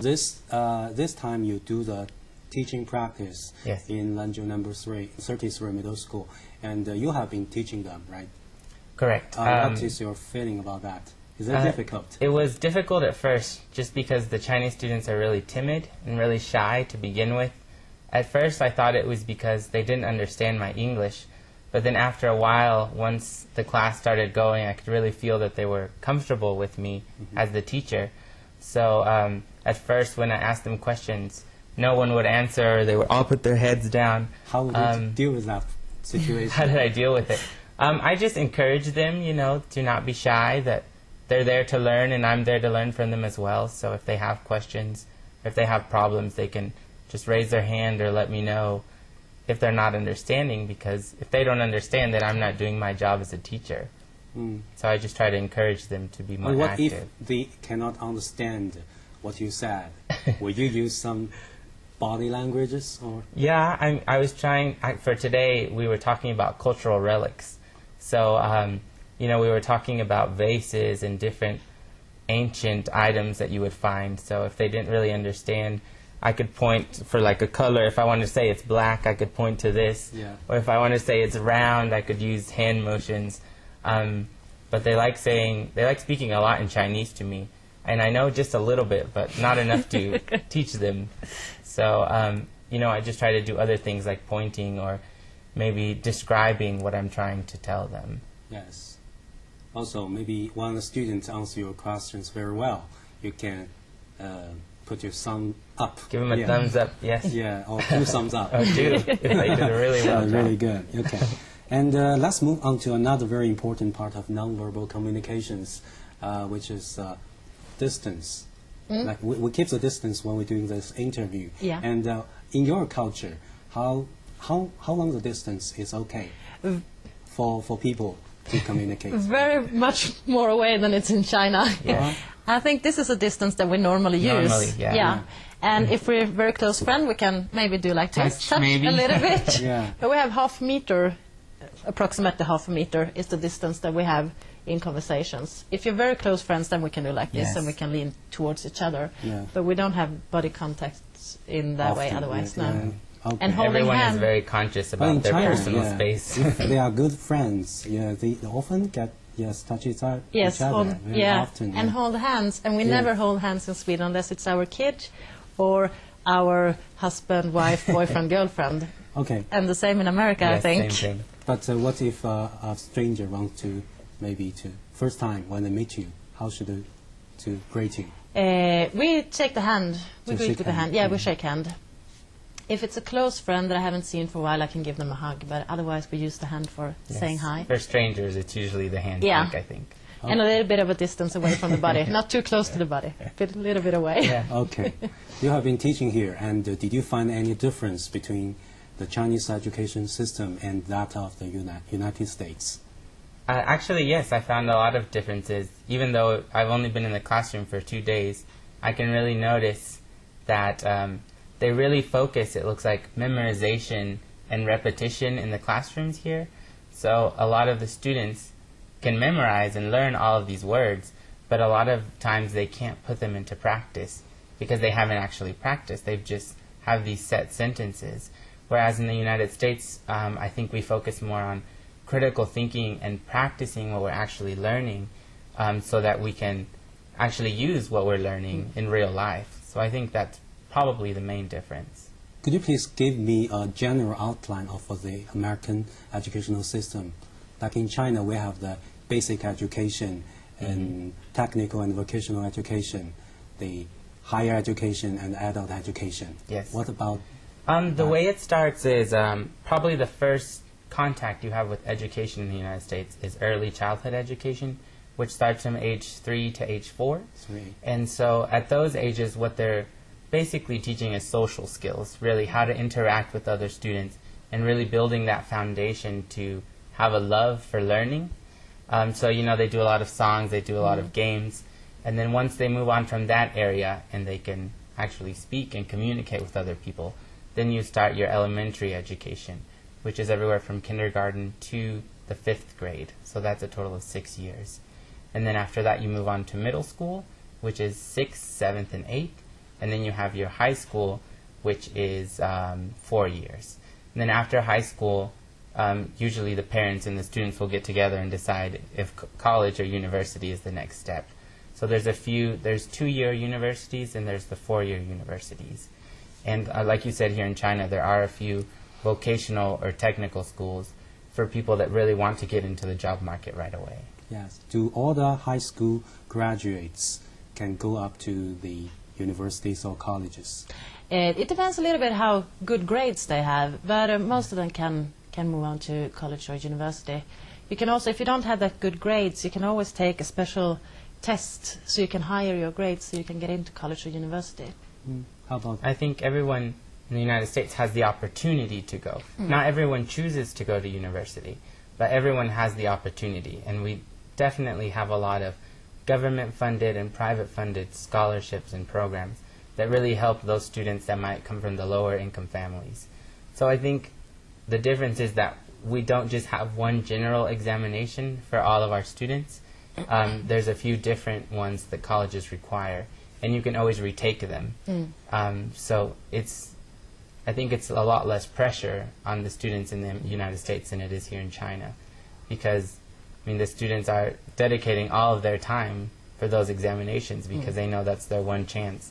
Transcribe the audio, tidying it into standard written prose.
this time you do the teaching practice Yes. in Lanzhou number 33 middle school, and you have been teaching them, right? Correct. What is your feeling about that? Is it difficult? It was difficult at first, just because the Chinese students are really timid and really shy to begin with. At first, I thought it was because they didn't understand my English, but then after a while, once the class started going, I could really feel that they were comfortable with me as the teacher. So at first, when I asked them questions, no one would answer, or they would all put their heads down. How did you deal with that situation? How did I deal with it? I just encouraged them, to not be shy, that they're there to learn, and I'm there to learn from them as well. So if they have questions, if they have problems, they can just raise their hand or let me know if they're not understanding, because if they don't understand, then I'm not doing my job as a teacher. So I just try to encourage them to be more what active. if they cannot understand what you said? Will you use some body languages? Or? Yeah, I was trying, for today, we were talking about cultural relics. So, we were talking about vases and different ancient items that you would find. So if they didn't really understand, I could point for like a color. If I wanted to say it's black, I could point to this. Yeah. Or if I wanted to say it's round, I could use hand motions. But they like speaking a lot in Chinese to me. And I know just a little bit, but not enough to teach them. So, I just try to do other things like pointing or maybe describing what I'm trying to tell them. Yes. Also, maybe when the students answer your questions very well, you can put your thumb up. Give them a thumbs up, yes. Yeah, or 2 thumbs up. Or 2, if they did a really well job. Really good, okay. And let's move on to another very important part of nonverbal communications, which is distance. Like we keep the distance when we're doing this interview. Yeah. And in your culture, how long the distance is okay for people to communicate? Very much more away than it's in China. Yeah. I think this is a distance that we normally use. Normally, yeah. And if we're a very close friend, we can maybe do like touch maybe. a little bit. Yeah. But we have half a meter, approximately half a meter is the distance that we have in conversations. If you're very close friends, then we can do like this, Yes. and we can lean towards each other. Yeah. But we don't have body contact in that way Often, otherwise, yeah. no. Okay. And holding Everyone hand. is very conscious But in about their China, personal yeah, space. if they are good friends, they often get touch each other very often. And hold hands. And we Yeah. never hold hands in Sweden unless it's our kid or our husband, wife, boyfriend, girlfriend. Okay. And the same in America, Yes, I think. same thing. But what if a stranger wants to first time when they meet you, how should they to greet you? We take the hand. We So greet shake with the hand. hand. Yeah, we Mm. shake hand. If it's a close friend that I haven't seen for a while, I can give them a hug. But otherwise, we use the hand for saying hi. For strangers, it's usually the handshake, Yeah. I think. And a little bit of a distance away from the body. Not too close to the body. A little bit away. Yeah. Okay. You have been teaching here, and did you find any difference between the Chinese education system and that of the United States? Actually, yes, I found a lot of differences. Even though I've only been in the classroom for 2 days, I can really notice that they really focus, it looks like, memorization and repetition in the classrooms here. So a lot of the students can memorize and learn all of these words, but a lot of times they can't put them into practice because they haven't actually practiced. They've just have these set sentences. Whereas in the United States, I think we focus more on critical thinking and practicing what we're actually learning so that we can actually use what we're learning in real life. So I think that's probably the main difference. Could you please give me a general outline of the American educational system? Like in China, we have the basic education and technical and vocational education, the higher education and adult education. Yes. What about the way it starts is probably the first contact you have with education in the United States is early childhood education, which starts from age 3 to age 4. 3? And so at those ages, what they're basically teaching is social skills, really how to interact with other students and really building that foundation to have a love for learning. So, they do a lot of songs, they do a lot of games, and then once they move on from that area and they can actually speak and communicate with other people, then you start your elementary education, which is everywhere from kindergarten to the 5th grade. So that's a total of 6 years. And then after that, you move on to middle school, which is 6th, 7th, and 8th. and then you have your high school, which is 4 years. And then after high school, usually the parents and the students will get together and decide if college or university is the next step. So there's 2-year universities and there's the 4-year universities. And like you said, here in China, there are a few vocational or technical schools for people that really want to get into the job market right away. Yes. Do all the high school graduates can go up to the universities or colleges? It depends a little bit how good grades they have, but most of them can move on to college or university. You can also, if you don't have that good grades, you can always take a special test so you can higher your grades so you can get into college or university. How about I think everyone in the United States has the opportunity to go. Not everyone chooses to go to university, but everyone has the opportunity. And we definitely have a lot of government-funded and private-funded scholarships and programs that really help those students that might come from the lower income families. So I think the difference is that we don't just have one general examination for all of our students. There's a few different ones that colleges require, and you can always retake them. So I think it's a lot less pressure on the students in the United States than it is here in China, because the students are dedicating all of their time for those examinations because they know that's their one chance